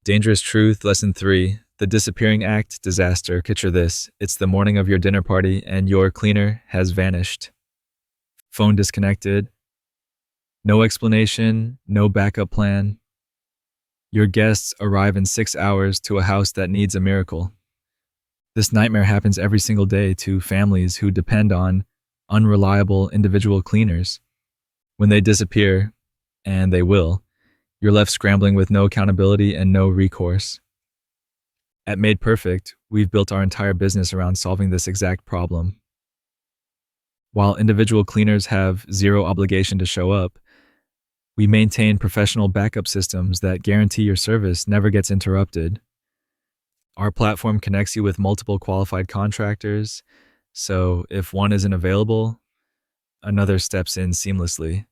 Dangerous Truth, Lesson 3. The Disappearing Act, Disaster. Picture this. It's the morning of your dinner party and your cleaner has vanished. Phone disconnected. No explanation, no backup plan. Your guests arrive in 6 hours to a house that needs a miracle. This nightmare happens every single day to families who depend on unreliable individual cleaners. When they disappear, and they will, you're left scrambling with no accountability and no recourse. At Made Perfect, we've built our entire business around solving this exact problem. While individual cleaners have zero obligation to show up, we maintain professional backup systems that guarantee your service never gets interrupted. Our platform connects you with multiple qualified contractors, so if one isn't available, another steps in seamlessly.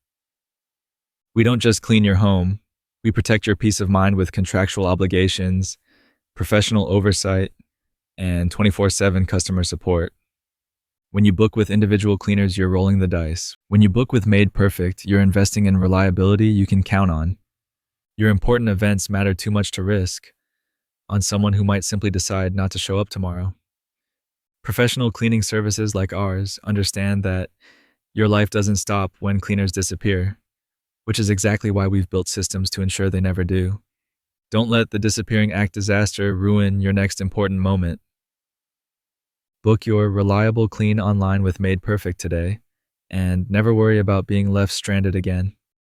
We don't just clean your home, we protect your peace of mind with contractual obligations, professional oversight, and 24/7 customer support. When you book with individual cleaners, you're rolling the dice. When you book with Made Perfect, you're investing in reliability you can count on. Your important events matter too much to risk on someone who might simply decide not to show up tomorrow. Professional cleaning services like ours understand that your life doesn't stop when cleaners disappear, which is exactly why we've built systems to ensure they never do. Don't let the disappearing act disaster ruin your next important moment. Book your reliable clean online with Made Perfect today, and never worry about being left stranded again.